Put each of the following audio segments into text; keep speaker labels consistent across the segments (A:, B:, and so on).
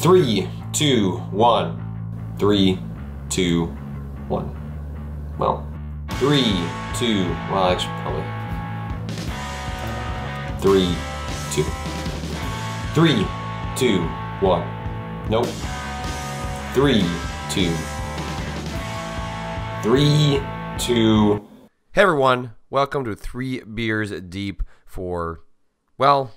A: 3, 2, 1. 3, 2, 1. Well, 3, 2, well, actually, probably 3, 2. 3, 2, 1. Nope. 3, 2. 3, 2.
B: Hey everyone, welcome to 3 Beers Deep for, well,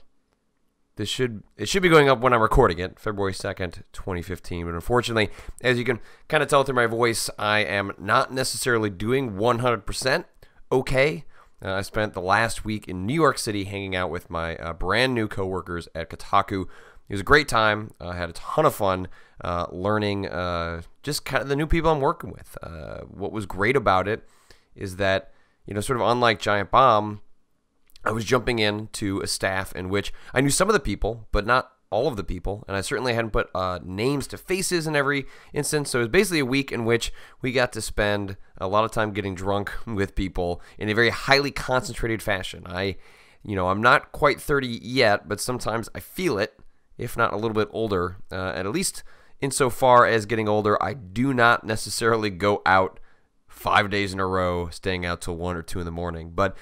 B: it should be going up when I'm recording it, February 2nd, 2015, but unfortunately, as you can kind of tell through my voice, I am not necessarily doing 100% okay. I spent the last week in New York City hanging out with my brand new coworkers at Kotaku. It was a great time. I had a ton of fun learning just kind of the new people I'm working with. What was great about it is that, you know, sort of unlike Giant Bomb, I was jumping into a staff in which I knew some of the people, but not all of the people, and I certainly hadn't put names to faces in every instance, so it was basically a week in which we got to spend a lot of time getting drunk with people in a very highly concentrated fashion. I'm not quite 30 yet, but sometimes I feel it, if not a little bit older, and at least insofar as getting older, I do not necessarily go out 5 days in a row, staying out till 1 or 2 in the morning. But,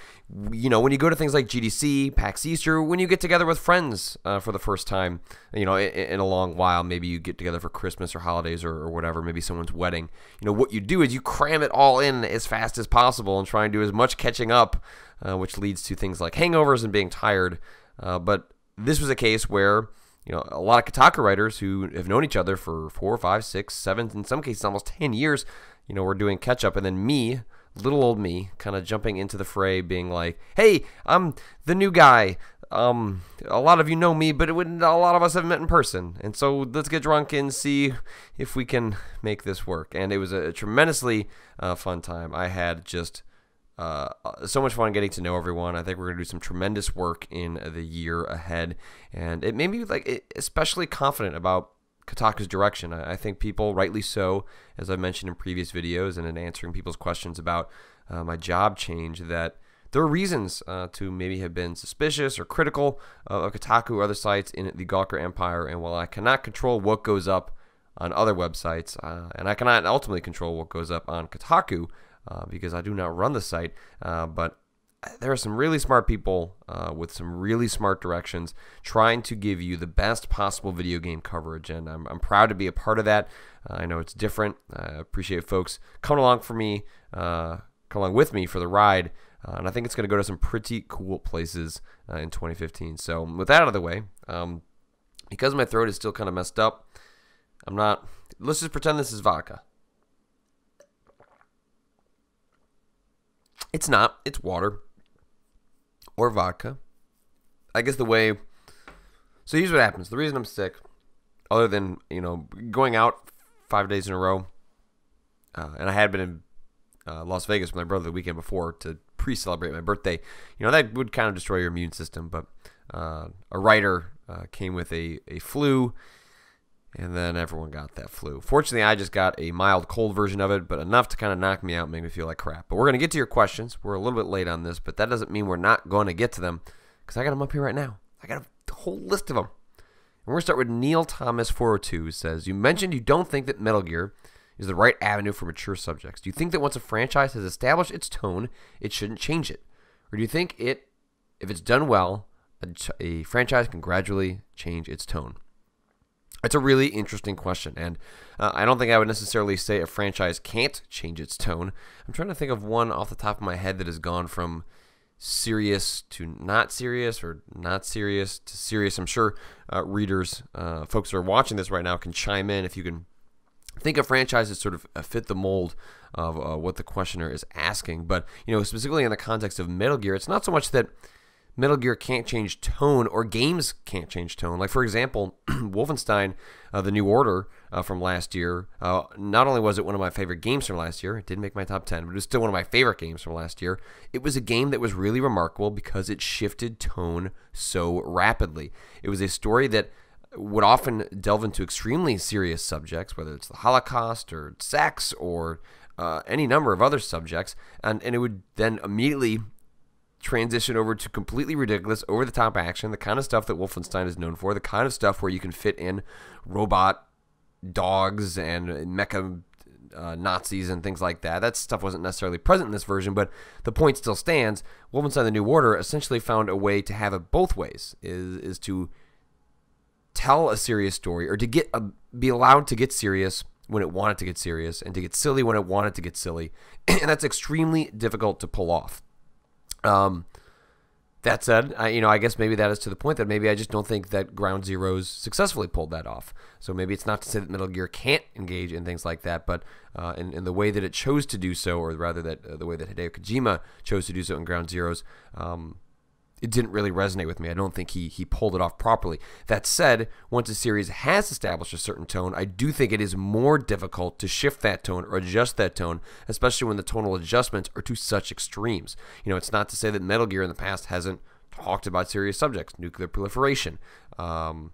B: you know, when you go to things like GDC, PAX East, or when you get together with friends for the first time, you know, in a long while, maybe you get together for Christmas or holidays or whatever, maybe someone's wedding, you know, what you do is you cram it all in as fast as possible and try and do as much catching up, which leads to things like hangovers and being tired. But this was a case where, you know, a lot of Kotaku writers who have known each other for 4, 5, 6, 7, in some cases almost 10 years, you know, we're doing catch up, and then me, little old me, kind of jumping into the fray, being like, "Hey, I'm the new guy. A lot of you know me, but a lot of us haven't met in person, and so let's get drunk and see if we can make this work." And it was a tremendously fun time. I had just so much fun getting to know everyone. I think we're gonna do some tremendous work in the year ahead, and it made me especially confident about Kotaku's direction. I think people, rightly so, as I mentioned in previous videos and in answering people's questions about my job change, that there are reasons to maybe have been suspicious or critical of Kotaku or other sites in the Gawker empire. And while I cannot control what goes up on other websites, and I cannot ultimately control what goes up on Kotaku because I do not run the site, but there are some really smart people with some really smart directions trying to give you the best possible video game coverage, and I'm proud to be a part of that. I know it's different. I appreciate folks coming along with me for the ride, and I think it's going to go to some pretty cool places in 2015. So with that out of the way, because my throat is still kind of messed up, let's just pretend this is vodka. It's not. It's water. Or vodka. I guess so here's what happens. The reason I'm sick, other than, you know, going out 5 days in a row, and I had been in Las Vegas with my brother the weekend before to pre-celebrate my birthday, you know, that would kind of destroy your immune system, but a writer came with a flu, and then everyone got that flu. Fortunately, I just got a mild cold version of it, but enough to kind of knock me out and make me feel like crap. But we're going to get to your questions. We're a little bit late on this, but that doesn't mean we're not going to get to them, because I got them up here right now. I got a whole list of them. And we're going to start with Neil Thomas 402, who says, "You mentioned you don't think that Metal Gear is the right avenue for mature subjects. Do you think that once a franchise has established its tone, it shouldn't change it? Or do you think if it's done well, a franchise can gradually change its tone?" It's a really interesting question, and I don't think I would necessarily say a franchise can't change its tone. I'm trying to think of one off the top of my head that has gone from serious to not serious, or not serious to serious. I'm sure readers, folks who are watching this right now, can chime in if you can think of franchises sort of fit the mold of what the questioner is asking. But, you know, specifically in the context of Metal Gear, it's not so much that Metal Gear can't change tone or games can't change tone. Like, for example, Wolfenstein, The New Order from last year, not only was it one of my favorite games from last year, it didn't make my top 10, but it was still one of my favorite games from last year. It was a game that was really remarkable because it shifted tone so rapidly. It was a story that would often delve into extremely serious subjects, whether it's the Holocaust or sex or any number of other subjects, and it would then immediately transition over to completely ridiculous, over-the-top action, the kind of stuff that Wolfenstein is known for, the kind of stuff where you can fit in robot dogs and mecha Nazis and things like that. That stuff wasn't necessarily present in this version, but the point still stands. Wolfenstein The New Order essentially found a way to have it both ways, is to tell a serious story, or to be allowed to get serious when it wanted to get serious, and to get silly when it wanted to get silly. And that's extremely difficult to pull off. That said, I guess maybe that is to the point that maybe I just don't think that Ground Zeroes successfully pulled that off. So maybe it's not to say that Metal Gear can't engage in things like that, but in the way that it chose to do so, or rather that the way that Hideo Kojima chose to do so in Ground Zeroes, it didn't really resonate with me. I don't think he pulled it off properly. That said, once a series has established a certain tone, I do think it is more difficult to shift that tone or adjust that tone, especially when the tonal adjustments are to such extremes. It's not to say that Metal Gear in the past hasn't talked about serious subjects, nuclear proliferation, the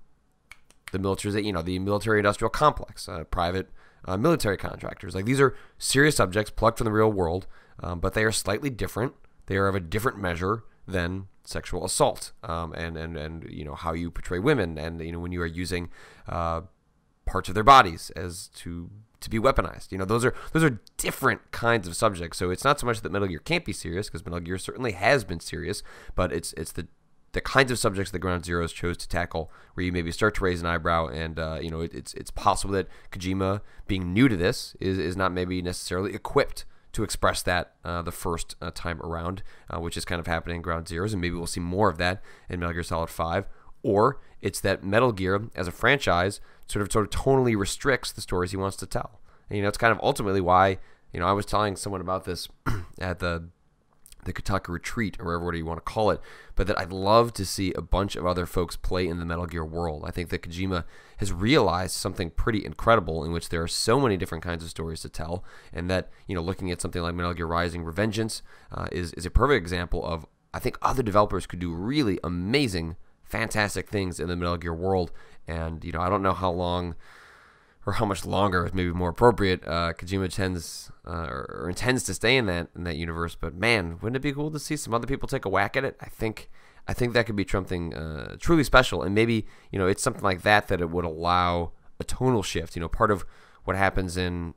B: military-industrial complex, private military contractors. Like, these are serious subjects plucked from the real world, but they are slightly different. They are of a different measure than sexual assault, and how you portray women, and when you are using parts of their bodies as to be weaponized. Those are different kinds of subjects. So it's not so much that Metal Gear can't be serious, because Metal Gear certainly has been serious, but it's the kinds of subjects that Ground Zeroes chose to tackle, where you maybe start to raise an eyebrow, and it's possible that Kojima, being new to this, is not maybe necessarily equipped to express that the first time around, which is kind of happening in Ground Zeroes, and maybe we'll see more of that in Metal Gear Solid 5. Or it's that Metal Gear, as a franchise, sort of tonally restricts the stories he wants to tell. And, it's kind of ultimately why, I was telling someone about this at the Kotaku retreat, or whatever you want to call it, but that I'd love to see a bunch of other folks play in the Metal Gear world. I think that Kojima has realized something pretty incredible, in which there are so many different kinds of stories to tell, and that, looking at something like Metal Gear Rising: Revengeance is a perfect example of, I think other developers could do really amazing, fantastic things in the Metal Gear world. And, I don't know how long, or how much longer is maybe more appropriate, Kojima intends to stay in that universe. But man, wouldn't it be cool to see some other people take a whack at it? I think that could be something truly special, and maybe it's something like that it would allow a tonal shift. Part of what happens in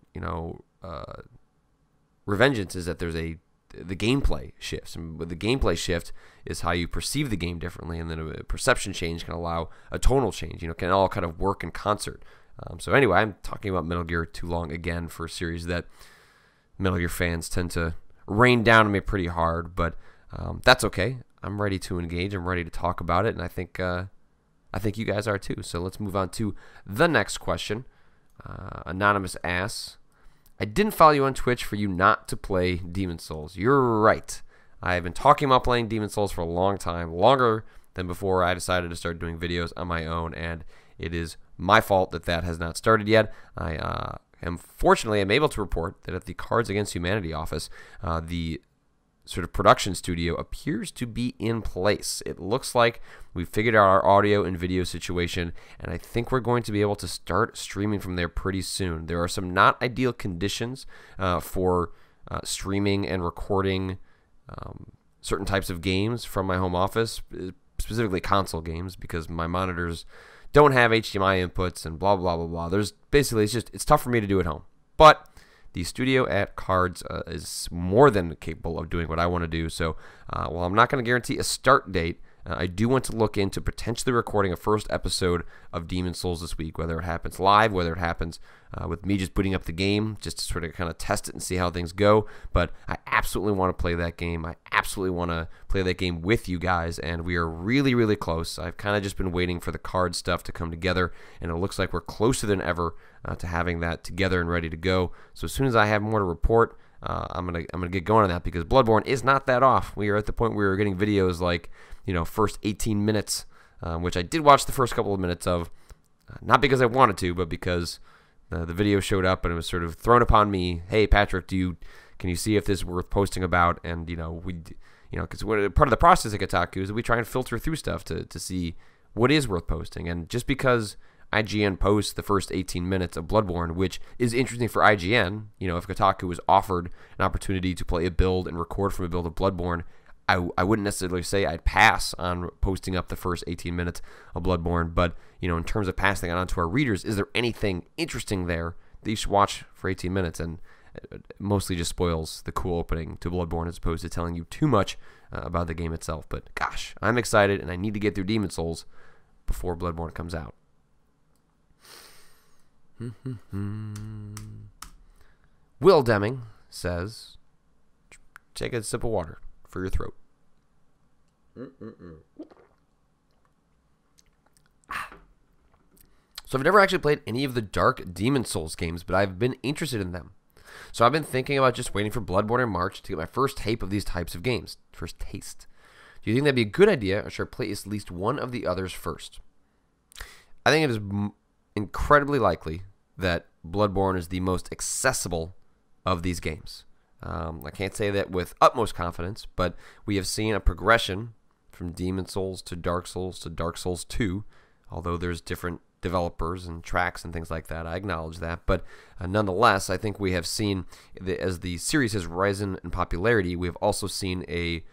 B: Revengeance is that there's the gameplay shifts, and with the gameplay shift is how you perceive the game differently, and then a perception change can allow a tonal change. Can all kind of work in concert. So anyway, I'm talking about Metal Gear too long again for a series that Metal Gear fans tend to rain down on me pretty hard, but that's okay. I'm ready to engage. I'm ready to talk about it, and I think you guys are too. So let's move on to the next question. Anonymous asks, I didn't follow you on Twitch for you not to play Demon's Souls. You're right. I have been talking about playing Demon's Souls for a long time, longer than before I decided to start doing videos on my own, and it is my fault that has not started yet. I am able to report that at the Cards Against Humanity office, the sort of production studio appears to be in place. It looks like we've figured out our audio and video situation, and I think we're going to be able to start streaming from there pretty soon. There are some not ideal conditions for streaming and recording certain types of games from my home office, specifically console games, because my monitors don't have HDMI inputs and blah, blah, blah, blah. It's tough for me to do at home. But the studio at Cards is more than capable of doing what I want to do. So while I'm not going to guarantee a start date, I do want to look into potentially recording a first episode of Demon's Souls this week, whether it happens live, whether it happens with me just booting up the game, just to sort of kind of test it and see how things go. But I absolutely want to play that game. I absolutely want to play that game with you guys, and we are really, really close. I've kind of just been waiting for the card stuff to come together, and it looks like we're closer than ever to having that together and ready to go. So as soon as I have more to report, I'm gonna get going on that, because Bloodborne is not that off. We are at the point where we're getting videos like, first 18 minutes, which I did watch the first couple of minutes of, not because I wanted to, but because the video showed up and it was sort of thrown upon me. Hey, Patrick, can you see if this is worth posting about? And because part of the process at Kotaku is that we try and filter through stuff to see what is worth posting. And just because IGN posts the first 18 minutes of Bloodborne, which is interesting for IGN, if Kotaku was offered an opportunity to play a build and record from a build of Bloodborne, I wouldn't necessarily say I'd pass on posting up the first 18 minutes of Bloodborne, but in terms of passing it on to our readers, is there anything interesting there that you should watch for 18 minutes? And it mostly just spoils the cool opening to Bloodborne as opposed to telling you too much about the game itself. But gosh, I'm excited, and I need to get through Demon Souls before Bloodborne comes out. Will Deming says, take a sip of water for your throat. So I've never actually played any of the Dark Demon Souls games, but I've been interested in them. So I've been thinking about just waiting for Bloodborne in March to get my first taste of these types of games. First taste. Do you think that'd be a good idea, or should I play at least one of the others first? I think it is incredibly likely that Bloodborne is the most accessible of these games. I can't say that with utmost confidence, but we have seen a progression from Demon Souls to Dark Souls to Dark Souls 2, although there's different developers and tracks and things like that. I acknowledge that, but nonetheless, I think we have seen, as the series has risen in popularity, we have also seen a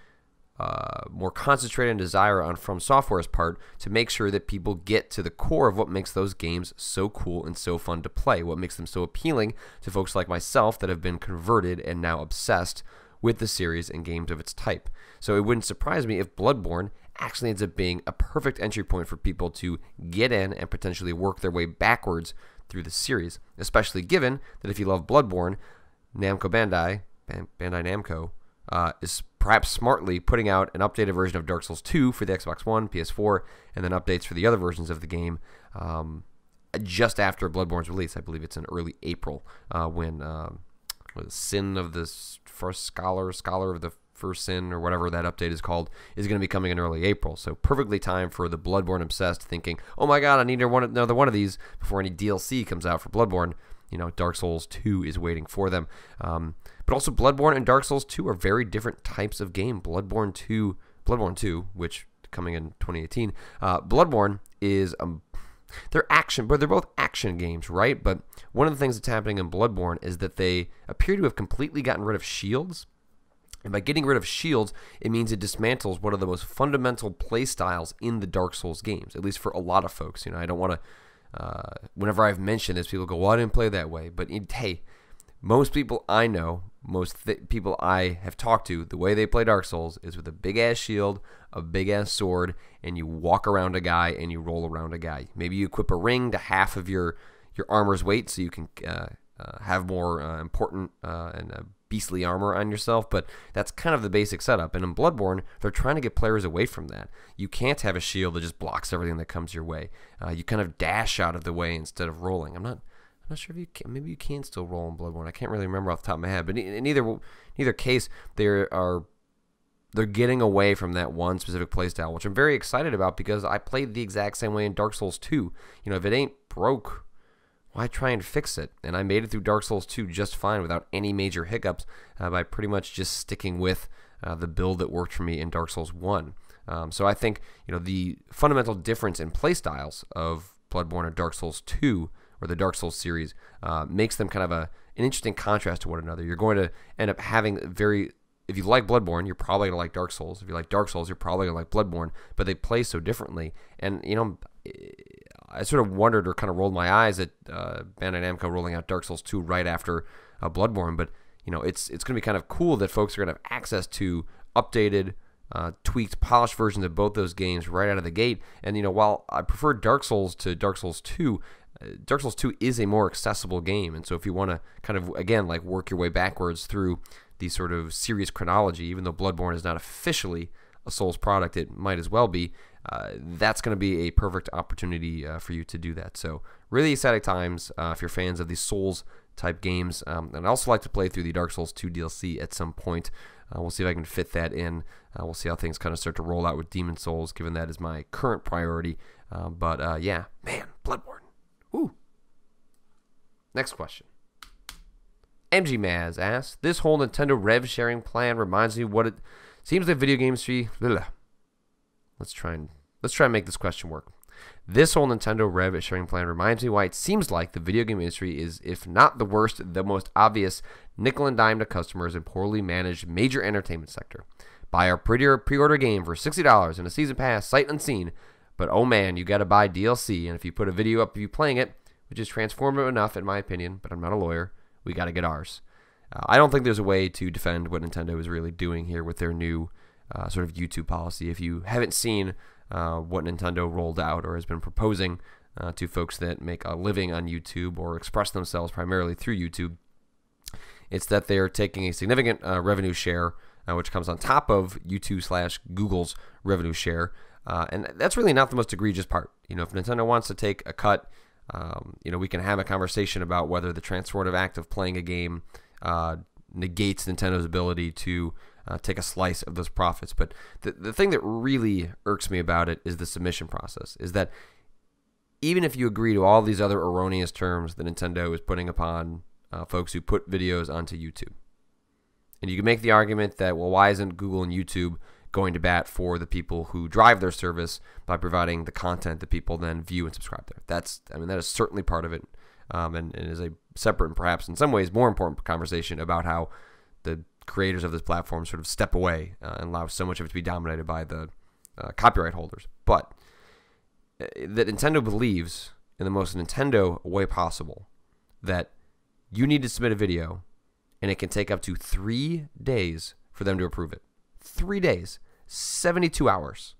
B: more concentrated desire on From Software's part to make sure that people get to the core of what makes those games so cool and so fun to play, what makes them so appealing to folks like myself that have been converted and now obsessed with the series and games of its type. So it wouldn't surprise me if Bloodborne actually ends up being a perfect entry point for people to get in and potentially work their way backwards through the series, especially given that if you love Bloodborne, Bandai Namco, is perhaps smartly putting out an updated version of Dark Souls 2 for the Xbox One, PS4, and then updates for the other versions of the game just after Bloodborne's release. I believe it's in early April when Sin of the First Scholar of the First Sin, or whatever that update is called, is going to be coming in early April. So perfectly timed for the Bloodborne obsessed thinking, oh my god, I need another one of these before any DLC comes out for Bloodborne. Dark Souls 2 is waiting for them. But also Bloodborne and Dark Souls 2 are very different types of game. Bloodborne 2, which coming in 2018, Bloodborne is they're action, but they're both action games, right? But one of the things that's happening in Bloodborne is that they appear to have completely gotten rid of shields. And by getting rid of shields, it means it dismantles one of the most fundamental play styles in the Dark Souls games, at least for a lot of folks. I don't want to, whenever I've mentioned this, people go, well, I didn't play that way. But hey, most people I know, people I have talked to, the way they play Dark Souls is with a big-ass shield, a big-ass sword, and you walk around a guy and you roll around a guy. Maybe you equip a ring to half of your armor's weight so you can have more important and beastly armor on yourself, but that's kind of the basic setup. And in Bloodborne, they're trying to get players away from that. You can't have a shield that just blocks everything that comes your way. You kind of dash out of the way instead of rolling. I'm not sure if you can. Maybe you can still roll in Bloodborne. I can't really remember off the top of my head. But in either case, they're getting away from that one specific playstyle, which I'm very excited about because I played the exact same way in Dark Souls 2. If it ain't broke, why try and fix it? And I made it through Dark Souls 2 just fine without any major hiccups by pretty much just sticking with the build that worked for me in Dark Souls 1. So I think the fundamental difference in playstyles of Bloodborne and Dark Souls 2, or the Dark Souls series, makes them kind of an interesting contrast to one another. You're going to end up having if you like Bloodborne, you're probably going to like Dark Souls. If you like Dark Souls, you're probably going to like Bloodborne, but they play so differently. And, I sort of wondered or kind of rolled my eyes at Bandai Namco rolling out Dark Souls 2 right after Bloodborne, but it's going to be kind of cool that folks are going to have access to updated, tweaked, polished versions of both those games right out of the gate. And while I prefer Dark Souls to Dark Souls 2, Dark Souls 2 is a more accessible game, and so if you want to kind of again work your way backwards through the sort of series chronology, even though Bloodborne is not officially a Souls product, it might as well be. That's going to be a perfect opportunity for you to do that. So really exciting times if you're fans of these Souls-type games. And I'd also like to play through the Dark Souls 2 DLC at some point. We'll see if I can fit that in. We'll see how things kind of start to roll out with Demon Souls, given that is my current priority. Yeah, man, Bloodborne. Woo. Next question. MG Maz asks, this whole Nintendo rev sharing plan reminds me what it seems like video game industry. Let's try and make this question work. This whole Nintendo rev sharing plan reminds me why it seems like the video game industry is, if not the worst, the most obvious nickel and dime to customers and poorly managed major entertainment sector. Buy a prettier pre-order game for $60 and a season pass, sight unseen. But oh man, you got to buy DLC. And if you put a video up of you playing it, which is transformative enough in my opinion, but I'm not a lawyer, we got to get ours. I don't think there's a way to defend what Nintendo is really doing here with their new sort of YouTube policy. If you haven't seen what Nintendo rolled out or has been proposing to folks that make a living on YouTube or express themselves primarily through YouTube, it's that they're taking a significant revenue share, which comes on top of YouTube/Google's revenue share. And that's really not the most egregious part. If Nintendo wants to take a cut, we can have a conversation about whether the transformative act of playing a game negates Nintendo's ability to take a slice of those profits. But the thing that really irks me about it is the submission process, is that even if you agree to all these other erroneous terms that Nintendo is putting upon folks who put videos onto YouTube, and you can make the argument that, well, why isn't Google and YouTube going to bat for the people who drive their service by providing the content that people then view and subscribe there? That is certainly part of it, and is a separate and perhaps in some ways more important conversation about how the creators of this platform sort of step away and allow so much of it to be dominated by the copyright holders. But that Nintendo believes, in the most Nintendo way possible, that you need to submit a video and it can take up to 3 days for them to approve it. 3 days, 72 hours.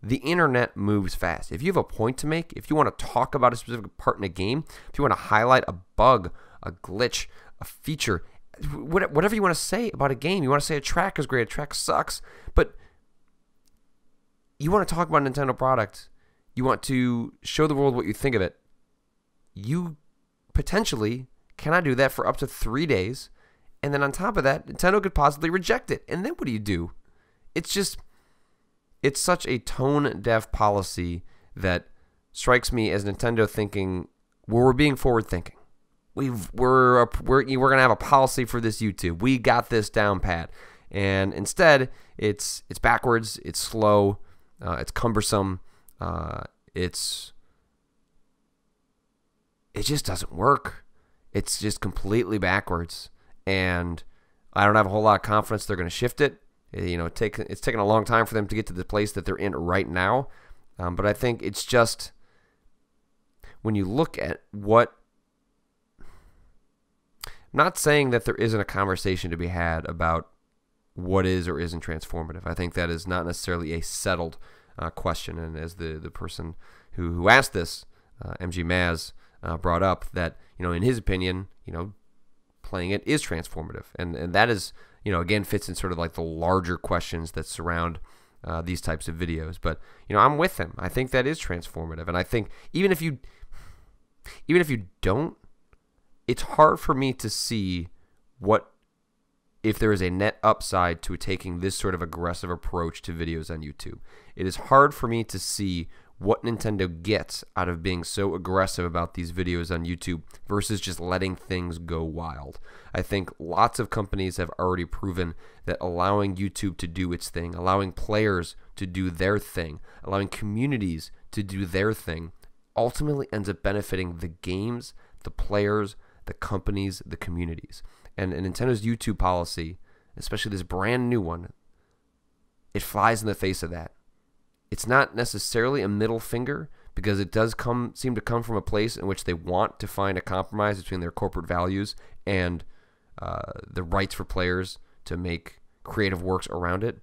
B: The internet moves fast. If you have a point to make, if you want to talk about a specific part in a game, if you want to highlight a bug, a glitch, a feature, whatever you want to say about a game, you want to say a track is great, a track sucks, but you want to talk about a Nintendo product, you want to show the world what you think of it, you potentially cannot do that for up to 3 days. And then on top of that, Nintendo could possibly reject it. And then what do? It's such a tone-deaf policy that strikes me as Nintendo thinking, well, we're being forward-thinking. We're going to have a policy for this YouTube. We got this down pat. And instead, it's backwards, it's slow, it's cumbersome, it just doesn't work. It's just completely backwards. And I don't have a whole lot of confidence they're going to shift it. It's taken a long time for them to get to the place that they're in right now. But I think it's just, when you look at what, I'm not saying that there isn't a conversation to be had about what is or isn't transformative. I think that is not necessarily a settled question. And as the person who asked this, MG Maz, brought up, that, in his opinion, playing it is transformative. And that is, again, fits in sort of like the larger questions that surround these types of videos. But, I'm with him. I think that is transformative. And I think even if you don't, it's hard for me to see if there is a net upside to taking this sort of aggressive approach to videos on YouTube. It is hard for me to see what Nintendo gets out of being so aggressive about these videos on YouTube versus just letting things go wild. I think lots of companies have already proven that allowing YouTube to do its thing, allowing players to do their thing, allowing communities to do their thing, ultimately ends up benefiting the games, the players, the companies, the communities. And Nintendo's YouTube policy, especially this brand new one, it flies in the face of that. It's not necessarily a middle finger, because it does seem to come from a place in which they want to find a compromise between their corporate values and the rights for players to make creative works around it.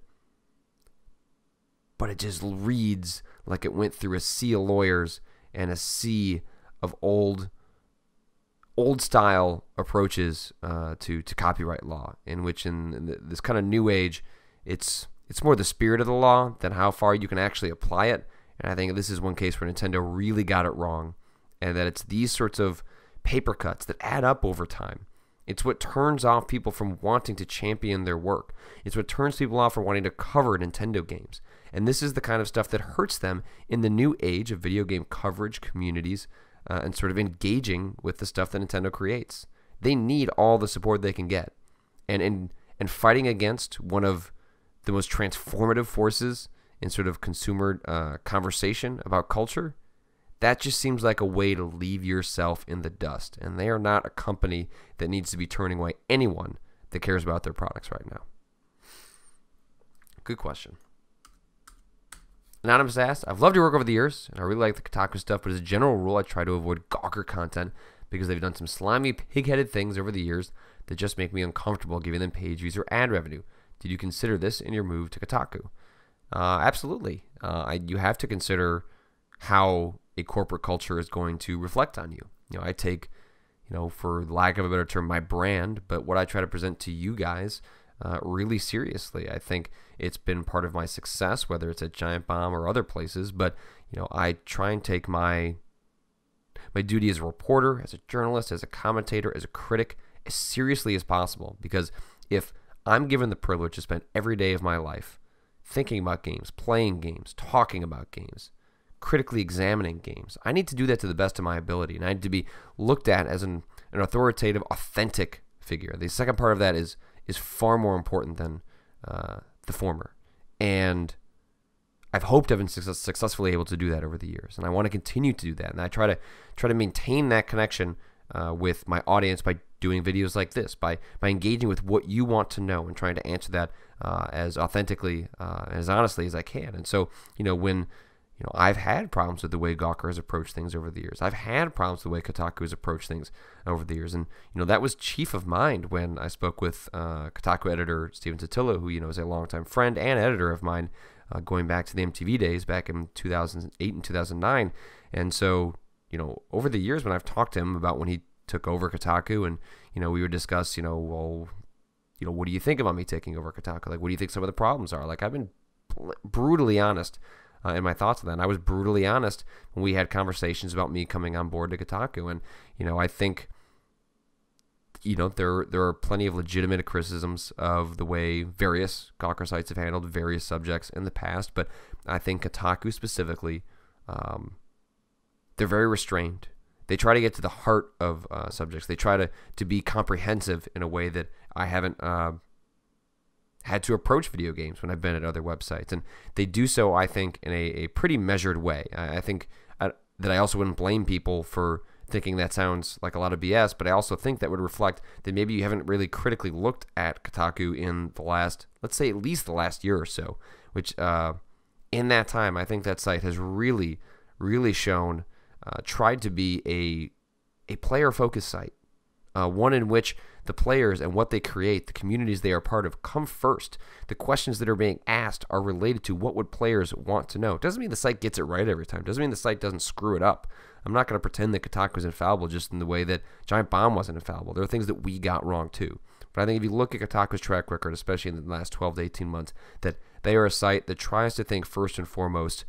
B: But it just reads like it went through a sea of lawyers and a sea of old style approaches to copyright law, in which in this kind of new age, it's more the spirit of the law than how far you can actually apply it. And I think this is one case where Nintendo really got it wrong, and that it's these sorts of paper cuts that add up over time. It's what turns off people from wanting to champion their work. It's what turns people off from wanting to cover Nintendo games. And this is the kind of stuff that hurts them in the new age of video game coverage, communities, and sort of engaging with the stuff that Nintendo creates. They need all the support they can get. And fighting against one of the most transformative forces in sort of consumer conversation about culture, that just seems like a way to leave yourself in the dust. And they are not a company that needs to be turning away anyone that cares about their products right now. Good question. Anonymous asked, I've loved your work over the years, and I really like the Kotaku stuff, but as a general rule, I try to avoid Gawker content because they've done some slimy, pig-headed things over the years that just make me uncomfortable giving them page views or ad revenue. Did you consider this in your move to Kotaku? Absolutely. You have to consider how a corporate culture is going to reflect on you. I take, for lack of a better term, my brand, but what I try to present to you guys really seriously. I think it's been part of my success, whether it's at Giant Bomb or other places, but I try and take my duty as a reporter, as a journalist, as a commentator, as a critic as seriously as possible, because if I'm given the privilege to spend every day of my life thinking about games, playing games, talking about games, critically examining games, I need to do that to the best of my ability, and I need to be looked at as an authoritative, authentic figure. The second part of that is far more important than the former, and I've hoped I've been successfully able to do that over the years, and I want to continue to do that, and I try to maintain that connection with my audience by doing videos like this, by engaging with what you want to know and trying to answer that as authentically, as honestly as I can. And so, when I've had problems with the way Gawker has approached things over the years. I've had problems with the way Kotaku has approached things over the years. And, that was chief of mind when I spoke with Kotaku editor Steven Totilo, who, is a longtime friend and editor of mine, going back to the MTV days back in 2008 and 2009. And so, over the years when I've talked to him about when he took over Kotaku, and, we would discuss, what do you think about me taking over Kotaku? Like, what do you think some of the problems are? Like, I've been brutally honest in my thoughts on that. And I was brutally honest when we had conversations about me coming on board to Kotaku. And, I think, there are plenty of legitimate criticisms of the way various Gawker sites have handled various subjects in the past. But I think Kotaku specifically, they're very restrained. They try to get to the heart of subjects. They try to be comprehensive in a way that I haven't had to approach video games when I've been at other websites. And they do so, I think, in a pretty measured way. I think that I also wouldn't blame people for thinking that sounds like a lot of BS, but I also think that would reflect that maybe you haven't really critically looked at Kotaku in the last, let's say at least the last year or so, which in that time, I think that site has really, really shown, tried to be a player-focused site, one in which the players and what they create, the communities they are part of, come first. The questions that are being asked are related to what would players want to know. It doesn't mean the site gets it right every time. It doesn't mean the site doesn't screw it up. I'm not going to pretend that Kotaku is infallible just in the way that Giant Bomb wasn't infallible. There are things that we got wrong too. But I think if you look at Kotaku's track record, especially in the last 12 to 18 months, that they are a site that tries to think first and foremost,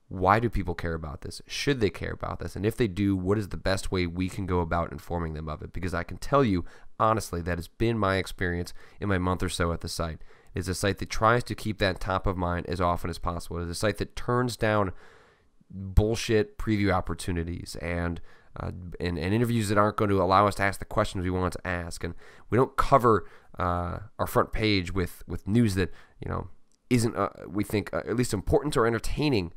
B: why do people care about this? Should they care about this? And if they do, what is the best way we can go about informing them of it? Because I can tell you, honestly, that has been my experience in my month or so at the site. It's a site that tries to keep that top of mind as often as possible. It's a site that turns down bullshit preview opportunities and interviews that aren't going to allow us to ask the questions we want to ask. And we don't cover our front page with news that, isn't, we think, at least important or entertaining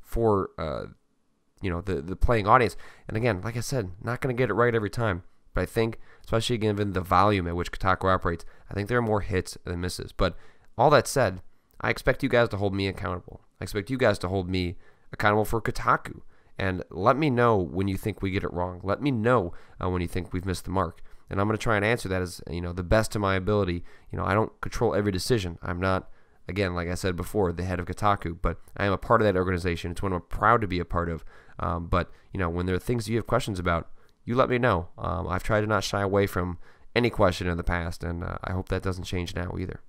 B: for, the playing audience. And again, like I said, not going to get it right every time. But I think, especially given the volume at which Kotaku operates, I think there are more hits than misses. But all that said, I expect you guys to hold me accountable. I expect you guys to hold me accountable for Kotaku. And let me know when you think we get it wrong. Let me know when you think we've missed the mark. And I'm going to try and answer that as, the best of my ability. I don't control every decision. I'm not, again, like I said before, the head of Kotaku, but I am a part of that organization. It's one I'm proud to be a part of. But, when there are things you have questions about, you let me know. I've tried to not shy away from any question in the past, and I hope that doesn't change now either.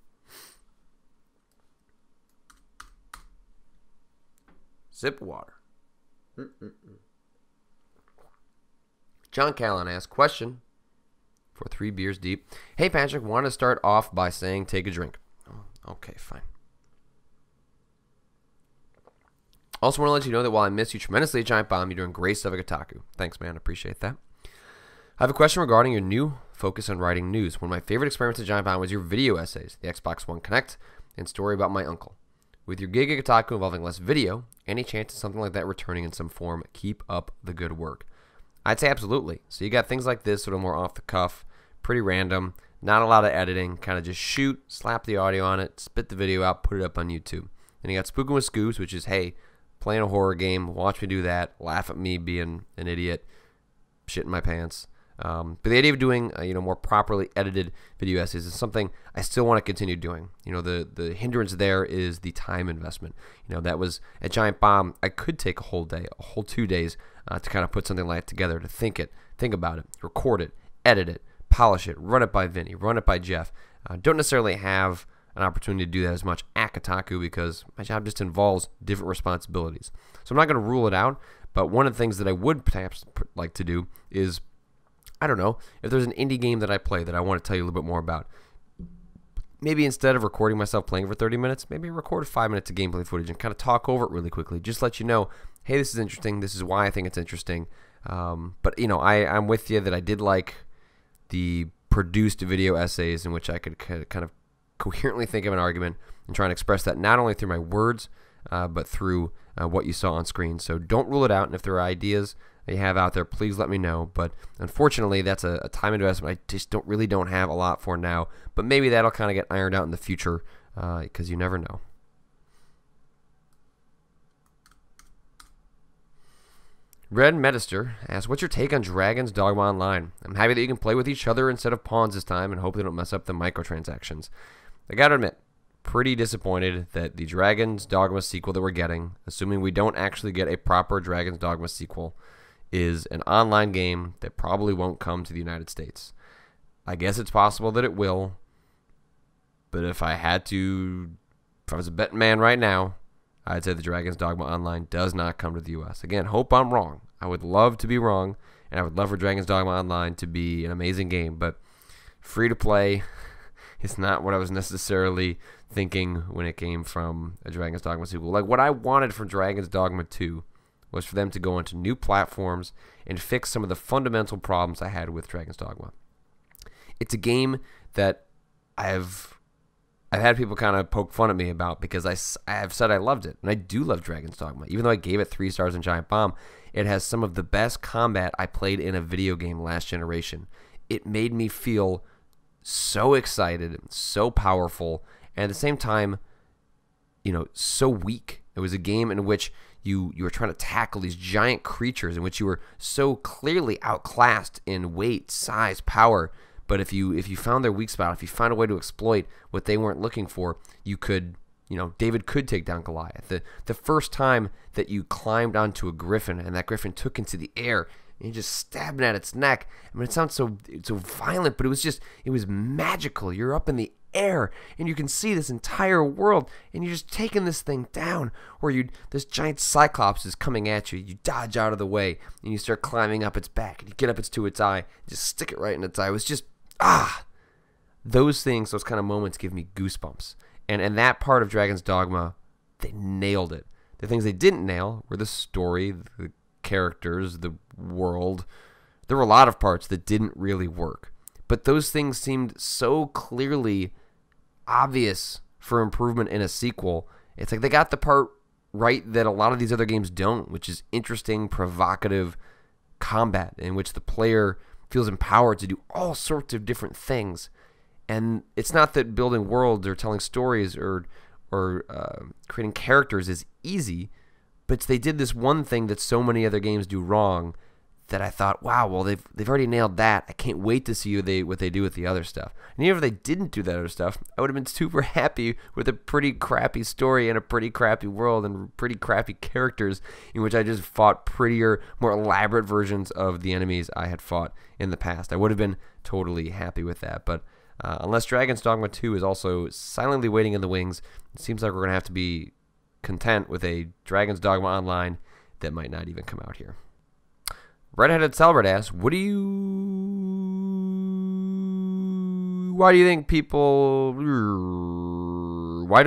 B: Sip water. John Callan asks, question for 3 beers deep. Hey, Patrick, want to start off by saying take a drink. Oh, okay, fine. Also want to let you know that while I miss you tremendously at Giant Bomb, you're doing great stuff at Kotaku. Thanks, man. I appreciate that. I have a question regarding your new focus on writing news. One of my favorite experiments at Giant Bomb was your video essays, the Xbox One Connect, and story about my uncle. With your gig at Kotaku involving less video, any chance of something like that returning in some form? Keep up the good work. I'd say absolutely. So you got things like this, sort of more off the cuff, pretty random, Not a lot of editing. Kind of just shoot, slap the audio on it, spit the video out, put it up on YouTube. And you got Spookin' with Scoops, which is, hey, playing a horror game, watch me do that, laugh at me being an idiot, shit in my pants. But the idea of doing more properly edited video essays is something I still want to continue doing. The hindrance there is the time investment. That was at Giant Bomb. I could take a whole day, a whole 2 days to kind of put something like that together, to think about it, record it, edit it, polish it, run it by Vinny, run it by Jeff. Don't necessarily have an opportunity to do that as much at Kotaku because my job just involves different responsibilities. So I'm not going to rule it out, but one of the things that I would perhaps like to do is, I don't know, if there's an indie game that I play that I want to tell you a little bit more about, maybe instead of recording myself playing for 30 minutes, maybe record 5 minutes of gameplay footage and kind of talk over it really quickly. Just let you know, hey, this is interesting. This is why I think it's interesting. But I'm with you that I did like the produced video essays in which I could kind of coherently think of an argument and try and express that not only through my words, but through what you saw on screen. So don't rule it out. And if there are ideas that you have out there, please let me know. But unfortunately, that's a time investment I just don't have a lot for now. But maybe that'll kind of get ironed out in the future because you never know. Red Medister asks, what's your take on Dragon's Dogma Online? I'm happy that you can play with each other instead of pawns this time and hope they don't mess up the microtransactions. I gotta admit, pretty disappointed that the Dragon's Dogma sequel that we're getting, assuming we don't actually get a proper Dragon's Dogma sequel, is an online game that probably won't come to the United States. I guess it's possible that it will, but if I was a betting man right now, I'd say the Dragon's Dogma Online does not come to the U.S. Again, hope I'm wrong. I would love to be wrong, and I would love for Dragon's Dogma Online to be an amazing game, but free to play is not what I was necessarily thinking when it came from a Dragon's Dogma sequel. Like, what I wanted from Dragon's Dogma 2 was for them to go into new platforms and fix some of the fundamental problems I had with Dragon's Dogma. It's a game that I've had people kind of poke fun at me about because I have said I loved it, and I do love Dragon's Dogma. Even though I gave it 3 stars in Giant Bomb, it has some of the best combat I played in a video game last generation. It made me feel so excited, so powerful, and at the same time, so weak. It was a game in which you were trying to tackle these giant creatures in which you were so clearly outclassed in weight, size, power. But if you found their weak spot, if you found a way to exploit what they weren't looking for, you could, David could take down Goliath. The first time that you climbed onto a griffin and that griffin took into the air and you just stabbing at its neck. I mean, it sounds so violent, but it was magical. You're up in the air and you can see this entire world and you're just taking this thing down, or this giant cyclops is coming at you. You dodge out of the way and you start climbing up its back and you get up to its eye and just stick it right in its eye. It was just those things, those kind of moments give me goosebumps. And that part of Dragon's Dogma, they nailed it. The things they didn't nail were the story, the characters, the world. There were a lot of parts that didn't really work. But those things seemed so clearly obvious for improvement in a sequel. It's like they got the part right that a lot of these other games don't, which is interesting, provocative combat in which the player feels empowered to do all sorts of different things. And it's not that building worlds or telling stories or creating characters is easy, but they did this one thing that so many other games do wrong that I thought, wow, well, they've already nailed that. I can't wait to see what they do with the other stuff. And even if they didn't do that other stuff, I would have been super happy with a pretty crappy story and a pretty crappy world and pretty crappy characters in which I just fought prettier, more elaborate versions of the enemies I had fought in the past. I would have been totally happy with that. But unless Dragon's Dogma 2 is also silently waiting in the wings, it seems like we're going to have to be content with a Dragon's Dogma Online that might not even come out here. Redheaded Salbert asks, why do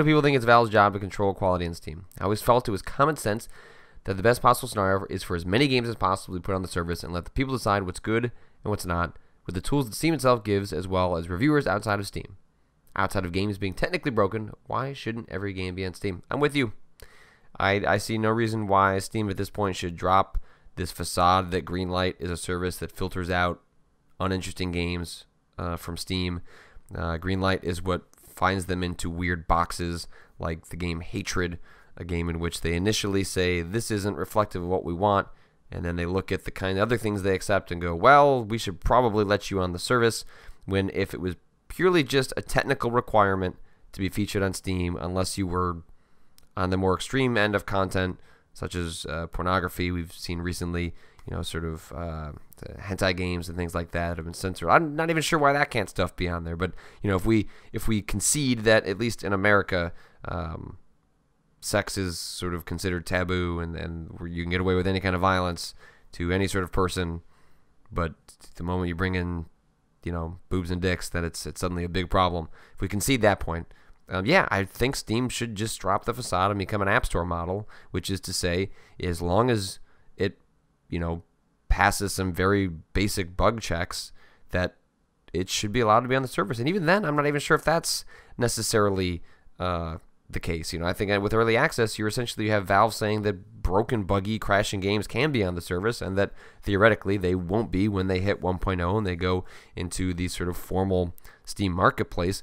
B: people think it's Valve's job to control quality in Steam? I always felt it was common sense that the best possible scenario is for as many games as possible to be put on the service and let the people decide what's good and what's not with the tools that Steam itself gives, as well as reviewers outside of Steam. Outside of games being technically broken, why shouldn't every game be on Steam? I'm with you. I see no reason why Steam at this point should drop this facade that Greenlight is a service that filters out uninteresting games from Steam. Greenlight is what finds them into weird boxes like the game Hatred, a game in which they initially say this isn't reflective of what we want, and then they look at the kind of other things they accept and go, well, we should probably let you on the service, when if it was purely just a technical requirement to be featured on Steam, unless you were on the more extreme end of content, such as pornography we've seen recently, sort of hentai games and things like that have been censored. I'm not even sure why that can't stuff be on there, but if we concede that at least in America, sex is sort of considered taboo, and where you can get away with any kind of violence to any sort of person, but the moment you bring in boobs and dicks, then it's suddenly a big problem. If we concede that point, I think Steam should just drop the facade and become an App Store model, which is to say, as long as it passes some very basic bug checks, that it should be allowed to be on the service. And even then, I'm not even sure if that's necessarily the case. I think with early access, you have Valve saying that broken, buggy, crashing games can be on the service, and that theoretically they won't be when they hit 1.0 and they go into the sort of formal Steam marketplace.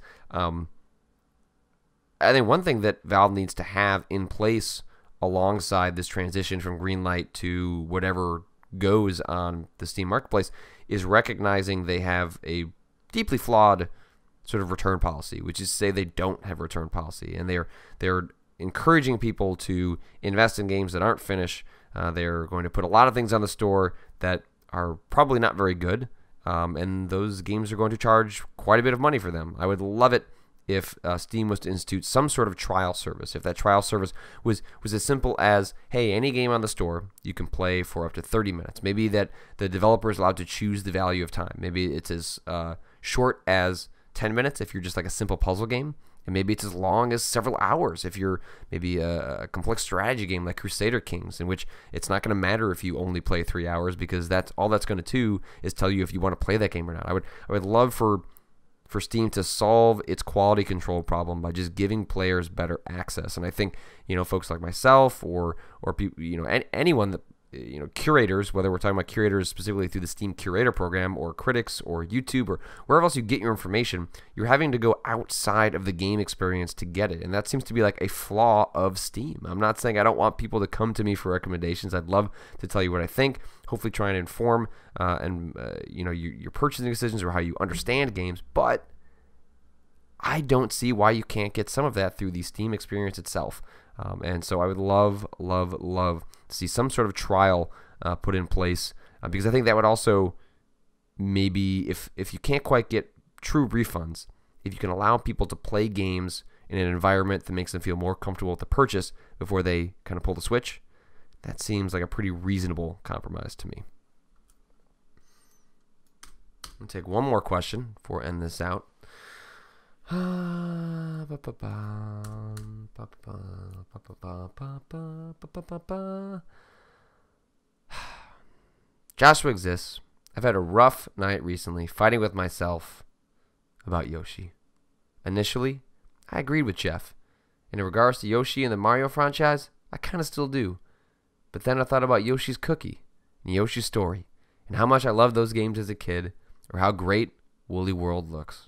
B: I think one thing that Valve needs to have in place alongside this transition from Greenlight to whatever goes on the Steam marketplace is recognizing they have a deeply flawed sort of return policy, which is to say they don't have a return policy, and they're encouraging people to invest in games that aren't finished. They're going to put a lot of things on the store that are probably not very good, and those games are going to charge quite a bit of money for them. I would love it if Steam was to institute some sort of trial service. If that trial service was as simple as, hey, any game on the store you can play for up to 30 minutes. Maybe that the developer is allowed to choose the value of time. Maybe it's as short as 10 minutes if you're just like a simple puzzle game, and maybe it's as long as several hours if you're maybe a complex strategy game like Crusader Kings, in which it's not going to matter if you only play 3 hours, because that's all that's going to do is tell you if you want to play that game or not. I would love for Steam to solve its quality control problem by just giving players better access. And I think, folks like myself or people, anyone that, curators, whether we're talking about curators specifically through the Steam Curator program, or critics, or YouTube, or wherever else you get your information, you're having to go outside of the game experience to get it. And that seems to be like a flaw of Steam. I'm not saying I don't want people to come to me for recommendations. I'd love to tell you what I think, hopefully try and inform your purchasing decisions or how you understand games, but I don't see why you can't get some of that through the Steam experience itself. And so I would love to see some sort of trial put in place, because I think that would also maybe, if you can't quite get true refunds, if you can allow people to play games in an environment that makes them feel more comfortable with the purchase before they kind of pull the switch, that seems like a pretty reasonable compromise to me. I'll take one more question before we end this out. Joshua exists. I've had a rough night recently fighting with myself about Yoshi. Initially, I agreed with Jeff. And in regards to Yoshi and the Mario franchise, I kind of still do. But then I thought about Yoshi's Cookie and Yoshi's Story and how much I loved those games as a kid, or how great Woolly World looks.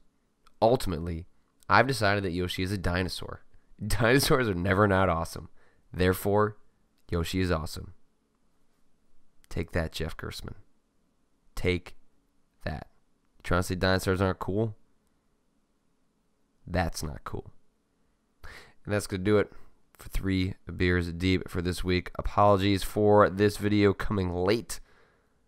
B: Ultimately, I've decided that Yoshi is a dinosaur. Dinosaurs are never not awesome. Therefore, Yoshi is awesome. Take that, Jeff Gersman. Take that. You trying to say dinosaurs aren't cool? That's not cool. And that's going to do it for 3 Beers Deep for this week. Apologies for this video coming late.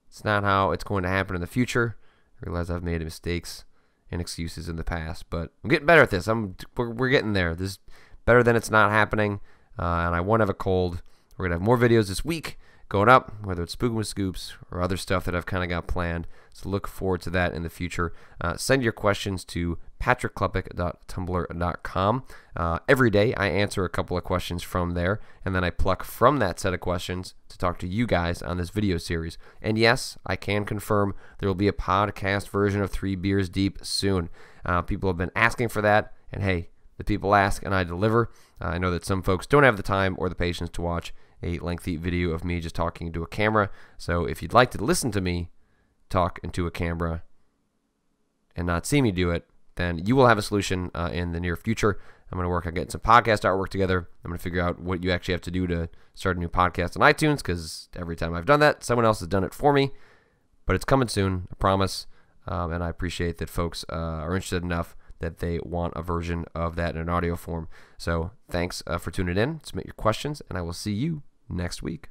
B: It's not how it's going to happen in the future. I realize I've made mistakes and excuses in the past, but I'm getting better at this. We're getting there. This is better than it's not happening, and I won't have a cold. We're going to have more videos this week going up, whether it's Spookin' with Scoops or other stuff that I've kind of got planned. So look forward to that in the future. Send your questions to patrickklepek.tumblr.com. Every day I answer a couple of questions from there, and then I pluck from that set of questions to talk to you guys on this video series. And yes, I can confirm there will be a podcast version of 3 Beers Deep soon. People have been asking for that, and hey, the people ask and I deliver. I know that some folks don't have the time or the patience to watch a lengthy video of me just talking into a camera. So if you'd like to listen to me talk into a camera and not see me do it, then you will have a solution in the near future. I'm going to work on getting some podcast artwork together. I'm going to figure out what you actually have to do to start a new podcast on iTunes, because every time I've done that, someone else has done it for me. But it's coming soon, I promise. And I appreciate that folks are interested enough that they want a version of that in an audio form. So thanks for tuning in. Submit your questions, and I will see you next week.